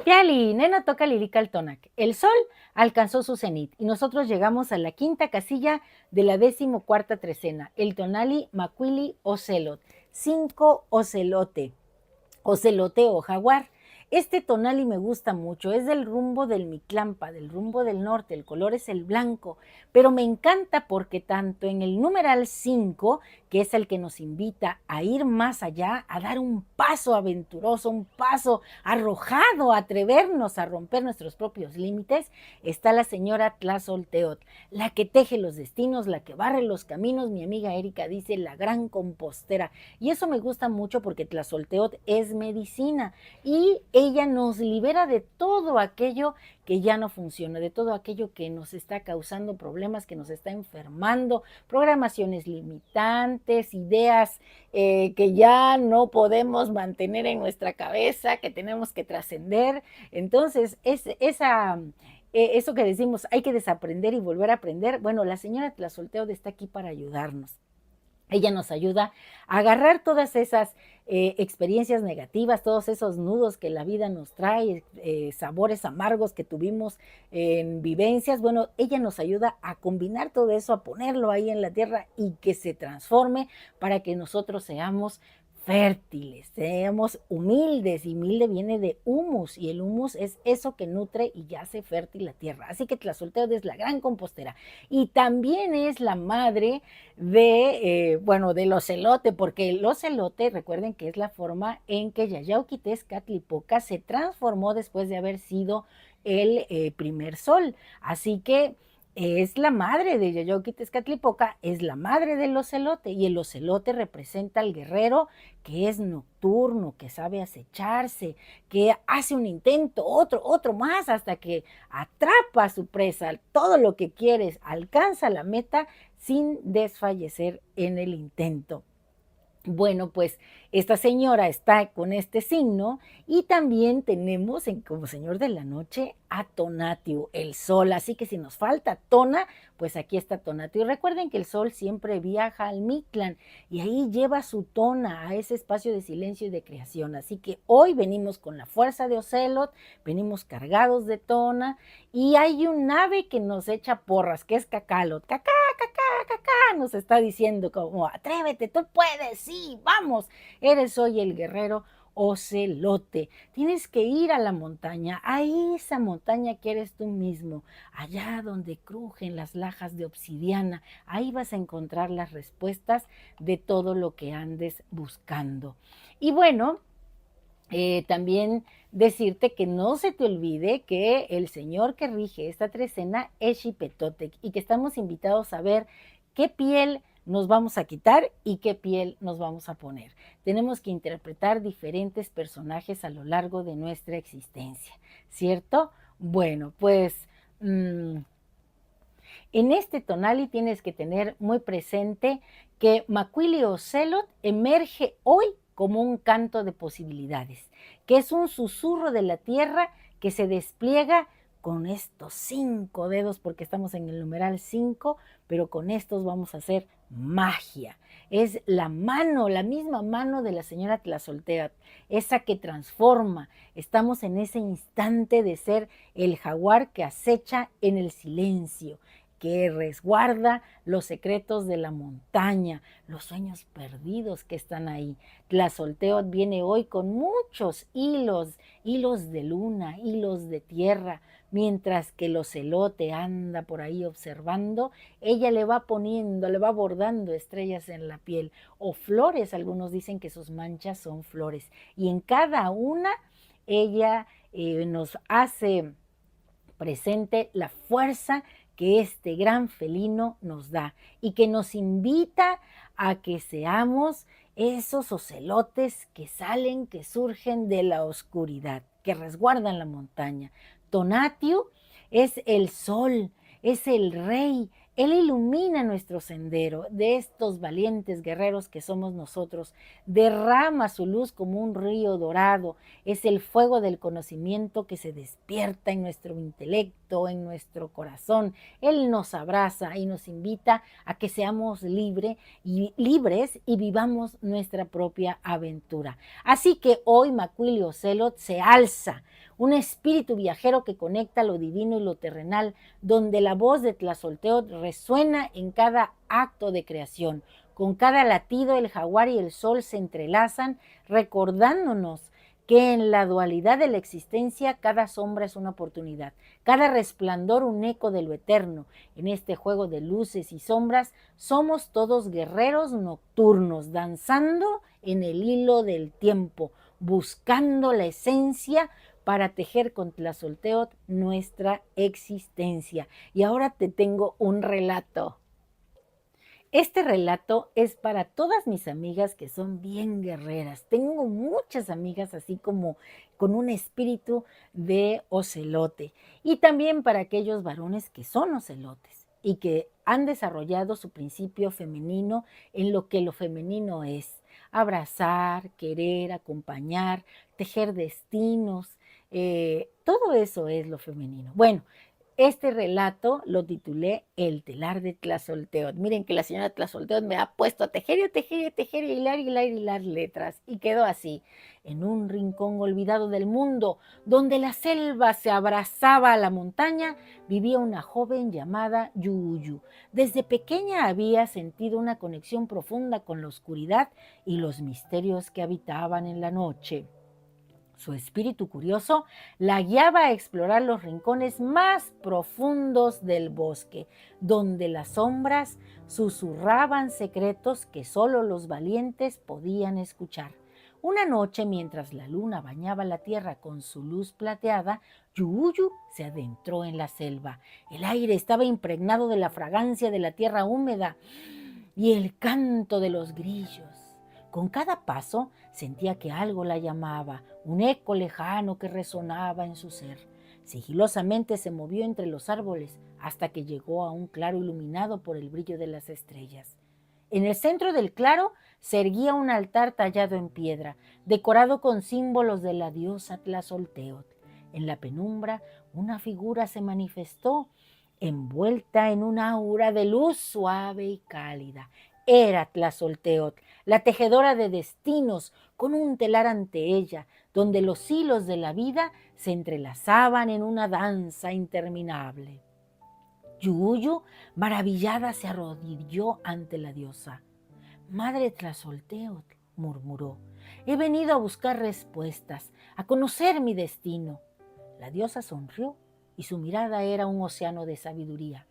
Piali, nena toca Lilical El sol alcanzó su cenit y nosotros llegamos a la quinta casilla de la 14ª trecena, el tonali macuili ocelot, 5 ocelote, ocelote o jaguar. Este tonali me gusta mucho, es del rumbo del Miclampa, del rumbo del norte, el color es el blanco, pero me encanta porque tanto en el numeral 5, que es el que nos invita a ir más allá, a dar un paso aventuroso, un paso arrojado, a atrevernos a romper nuestros propios límites, está la señora Tlazolteotl, la que teje los destinos, la que barre los caminos, mi amiga Erika dice la gran compostera, y eso me gusta mucho porque Tlazolteotl es medicina y ella nos libera de todo aquello que ya no funciona, de todo aquello que nos está causando problemas, que nos está enfermando, programaciones limitantes, ideas que ya no podemos mantener en nuestra cabeza, que tenemos que trascender. Entonces, eso que decimos, hay que desaprender y volver a aprender. Bueno, la señora Tlazolteotl está aquí para ayudarnos. Ella nos ayuda a agarrar todas esas experiencias negativas, todos esos nudos que la vida nos trae, sabores amargos que tuvimos en vivencias. Bueno, ella nos ayuda a combinar todo eso, a ponerlo ahí en la tierra y que se transforme para que nosotros seamos fértiles, seamos humildes, y humilde viene de humus, y el humus es eso que nutre y hace fértil la tierra. Así que Tlazolteotl es la gran compostera y también es la madre del ocelote, porque el ocelote, recuerden que es la forma en que Yayauquitezcatlipoca se transformó después de haber sido el primer sol. Así que es la madre de Yayauquitezcatlipoca, es la madre del ocelote, y el ocelote representa al guerrero que es nocturno, que sabe acecharse, que hace un intento, otro más, hasta que atrapa a su presa, todo lo que quieres, alcanza la meta sin desfallecer en el intento. Bueno, pues esta señora está con este signo y también tenemos como señor de la noche a Tonatiuh, el sol. Así que si nos falta Tona, pues aquí está Tonatiuh. Y recuerden que el sol siempre viaja al Mictlán y ahí lleva su Tona a ese espacio de silencio y de creación. Así que hoy venimos con la fuerza de Ocelot, venimos cargados de Tona y hay un ave que nos echa porras, que es Cacalot. Cacá, cacá, cacá, nos está diciendo como atrévete, tú puedes, sí, vamos, eres hoy el guerrero ocelote. Tienes que ir a la montaña, a esa montaña que eres tú mismo, allá donde crujen las lajas de obsidiana. Ahí vas a encontrar las respuestas de todo lo que andes buscando. Y bueno, también decirte que no se te olvide que el señor que rige esta trecena es Xipetotec y que estamos invitados a ver qué piel nos vamos a quitar y qué piel nos vamos a poner. Tenemos que interpretar diferentes personajes a lo largo de nuestra existencia, ¿cierto? Bueno, pues en este tonali tienes que tener muy presente que Macuili Ocelot emerge hoy como un canto de posibilidades, que es un susurro de la tierra que se despliega con estos 5 dedos, porque estamos en el numeral 5, pero con estos vamos a hacer magia. Es la mano, la misma mano de la señora Tlazolteotl, esa que transforma. Estamos en ese instante de ser el jaguar que acecha en el silencio, que resguarda los secretos de la montaña, los sueños perdidos que están ahí. Tlazolteotl viene hoy con muchos hilos, hilos de luna, hilos de tierra, mientras que el ocelote anda por ahí observando, ella le va poniendo, le va bordando estrellas en la piel, o flores, algunos dicen que sus manchas son flores, y en cada una ella nos hace presente la fuerza que este gran felino nos da y que nos invita a que seamos esos ocelotes que salen, que surgen de la oscuridad, que resguardan la montaña. Tonatiuh es el sol, es el rey, Él ilumina nuestro sendero de estos valientes guerreros que somos nosotros. Derrama su luz como un río dorado. Es el fuego del conocimiento que se despierta en nuestro intelecto, en nuestro corazón. Él nos abraza y nos invita a que seamos libres y vivamos nuestra propia aventura. Así que hoy Macuili Ocelot se alza, un espíritu viajero que conecta lo divino y lo terrenal, donde la voz de Tlazolteotl resuena en cada acto de creación. Con cada latido el jaguar y el sol se entrelazan, recordándonos que en la dualidad de la existencia cada sombra es una oportunidad, cada resplandor un eco de lo eterno. En este juego de luces y sombras somos todos guerreros nocturnos, danzando en el hilo del tiempo, buscando la esencia para tejer con Tlazolteotl nuestra existencia. Y ahora te tengo un relato. Este relato es para todas mis amigas que son bien guerreras. Tengo muchas amigas así como con un espíritu de ocelote. Y también para aquellos varones que son ocelotes y que han desarrollado su principio femenino en lo que lo femenino es. Abrazar, querer, acompañar, tejer destinos. Todo eso es lo femenino. Bueno, este relato lo titulé El telar de Tlazolteotl. Miren que la señora Tlazolteotl me ha puesto a tejer y tejer y tejer y hilar letras. Y quedó así. En un rincón olvidado del mundo, donde la selva se abrazaba a la montaña, vivía una joven llamada Yuyu. Desde pequeña había sentido una conexión profunda con la oscuridad y los misterios que habitaban en la noche. Su espíritu curioso la guiaba a explorar los rincones más profundos del bosque, donde las sombras susurraban secretos que solo los valientes podían escuchar. Una noche, mientras la luna bañaba la tierra con su luz plateada, Yuyu se adentró en la selva. El aire estaba impregnado de la fragancia de la tierra húmeda y el canto de los grillos. Con cada paso sentía que algo la llamaba, un eco lejano que resonaba en su ser. Sigilosamente se movió entre los árboles hasta que llegó a un claro iluminado por el brillo de las estrellas. En el centro del claro se erguía un altar tallado en piedra, decorado con símbolos de la diosa Tlazolteotl. En la penumbra, una figura se manifestó, envuelta en un aura de luz suave y cálida. Era Tlazolteotl, la tejedora de destinos, con un telar ante ella, donde los hilos de la vida se entrelazaban en una danza interminable. Yuyu, maravillada, se arrodilló ante la diosa. Madre Tlazolteotl, murmuró, he venido a buscar respuestas, a conocer mi destino. La diosa sonrió y su mirada era un océano de sabiduría.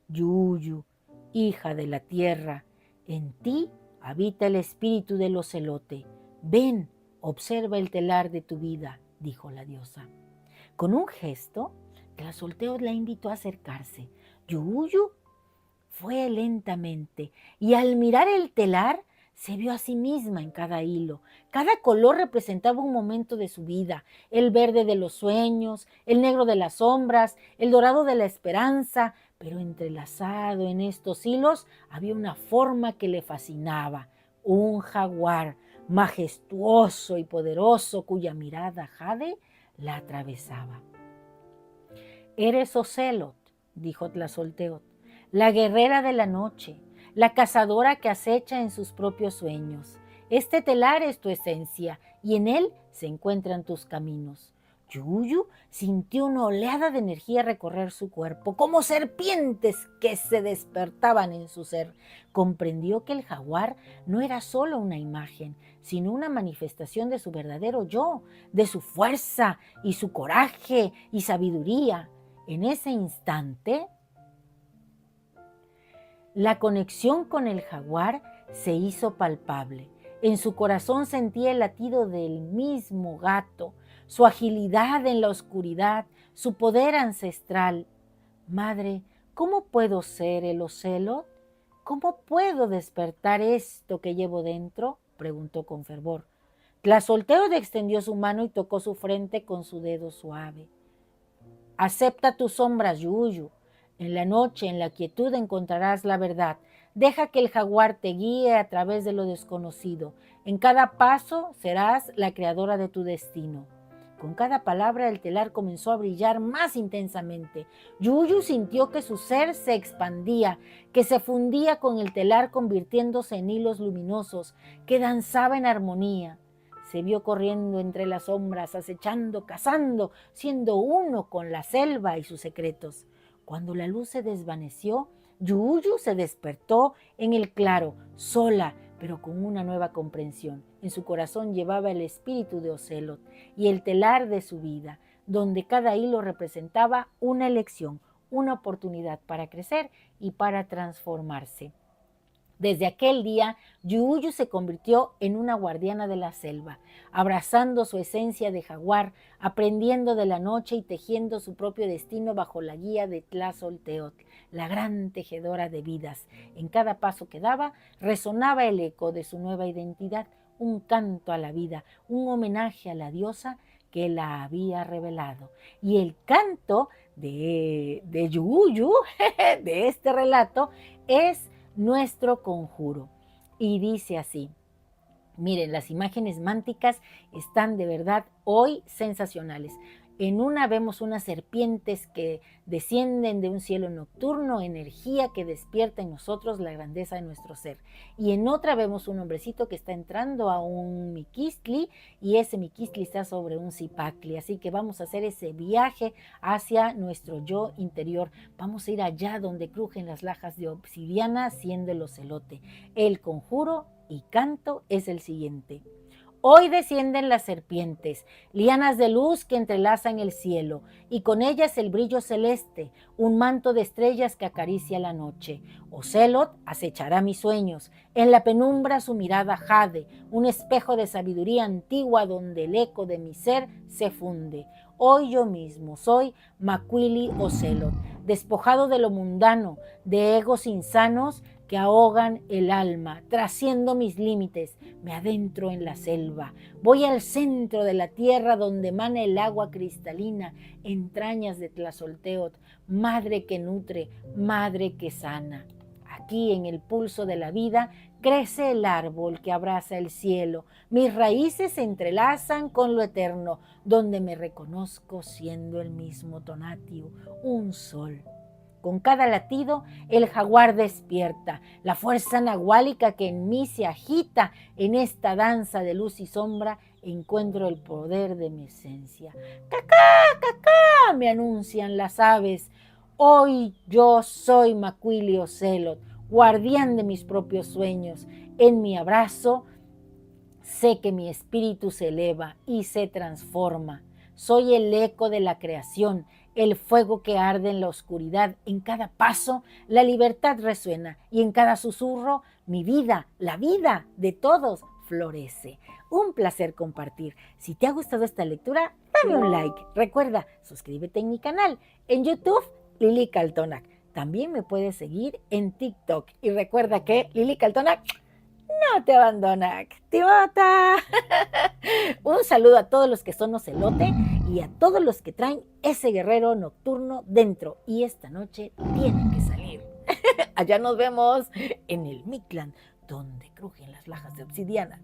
Yuyu, hija de la tierra, en ti habita el espíritu del ocelote. Ven, observa el telar de tu vida, dijo la diosa. Con un gesto, Tlazolteotl la invitó a acercarse. Yuyu fue lentamente y al mirar el telar se vio a sí misma en cada hilo. Cada color representaba un momento de su vida: el verde de los sueños, el negro de las sombras, el dorado de la esperanza, pero entrelazado en estos hilos había una forma que le fascinaba: un jaguar majestuoso y poderoso cuya mirada jade la atravesaba. Eres Ocelot, dijo Tlazolteotl, la guerrera de la noche, la cazadora que acecha en sus propios sueños. Este telar es tu esencia y en él se encuentran tus caminos. Yuyu sintió una oleada de energía recorrer su cuerpo, como serpientes que se despertaban en su ser. Comprendió que el jaguar no era solo una imagen, sino una manifestación de su verdadero yo, de su fuerza y su coraje y sabiduría. En ese instante, la conexión con el jaguar se hizo palpable. En su corazón sentía el latido del mismo gato, su agilidad en la oscuridad, su poder ancestral. Madre, ¿cómo puedo ser el Ocelot? ¿Cómo puedo despertar esto que llevo dentro?, preguntó con fervor. Tlazolteotl extendió su mano y tocó su frente con su dedo suave. Acepta tus sombras, Yuyu. En la noche, en la quietud, encontrarás la verdad. Deja que el jaguar te guíe a través de lo desconocido. En cada paso serás la creadora de tu destino. Con cada palabra el telar comenzó a brillar más intensamente. Yuyu sintió que su ser se expandía, que se fundía con el telar convirtiéndose en hilos luminosos, que danzaba en armonía. Se vio corriendo entre las sombras, acechando, cazando, siendo uno con la selva y sus secretos. Cuando la luz se desvaneció, Yuyu se despertó en el claro, sola, pero con una nueva comprensión. En su corazón llevaba el espíritu de Ocelot y el telar de su vida, donde cada hilo representaba una elección, una oportunidad para crecer y para transformarse. Desde aquel día, Yuyu se convirtió en una guardiana de la selva, abrazando su esencia de jaguar, aprendiendo de la noche y tejiendo su propio destino bajo la guía de Tlazolteotl, la gran tejedora de vidas. En cada paso que daba, resonaba el eco de su nueva identidad, un canto a la vida, un homenaje a la diosa que la había revelado. Y el canto de Yuyu, de este relato, es nuestro conjuro. Y dice así, miren, las imágenes mánticas están de verdad hoy sensacionales. En una vemos unas serpientes que descienden de un cielo nocturno, energía que despierta en nosotros la grandeza de nuestro ser. Y en otra vemos un hombrecito que está entrando a un miquistli y ese miquistli está sobre un cipacli. Así que vamos a hacer ese viaje hacia nuestro yo interior. Vamos a ir allá donde crujen las lajas de obsidiana siendo el ocelote. El conjuro y canto es el siguiente. Hoy descienden las serpientes, lianas de luz que entrelazan el cielo, y con ellas el brillo celeste, un manto de estrellas que acaricia la noche. Ocelot acechará mis sueños, en la penumbra su mirada jade, un espejo de sabiduría antigua donde el eco de mi ser se funde. Hoy yo mismo soy Macuili Ocelot, despojado de lo mundano, de egos insanos que ahogan el alma, trasciendo mis límites, me adentro en la selva, voy al centro de la tierra donde emana el agua cristalina, entrañas de Tlazolteotl, madre que nutre, madre que sana. Aquí en el pulso de la vida crece el árbol que abraza el cielo, mis raíces se entrelazan con lo eterno, donde me reconozco siendo el mismo Tonatiuh, un sol. Con cada latido, el jaguar despierta, la fuerza nahuálica que en mí se agita. En esta danza de luz y sombra encuentro el poder de mi esencia. ¡Cacá, cacá!, me anuncian las aves. Hoy yo soy Macuili Ocelot, guardián de mis propios sueños. En mi abrazo sé que mi espíritu se eleva y se transforma. Soy el eco de la creación, el fuego que arde en la oscuridad. En cada paso la libertad resuena y en cada susurro mi vida, la vida de todos, florece. Un placer compartir. Si te ha gustado esta lectura, dame un like. Recuerda, suscríbete en mi canal. En YouTube, Lili Kaltonak. También me puedes seguir en TikTok. Y recuerda que Lili Kaltonak no te abandona, activota. Un saludo a todos los que son ocelote y a todos los que traen ese guerrero nocturno dentro. Y esta noche tienen que salir. Allá nos vemos en el Mictlán, donde crujen las lajas de obsidiana.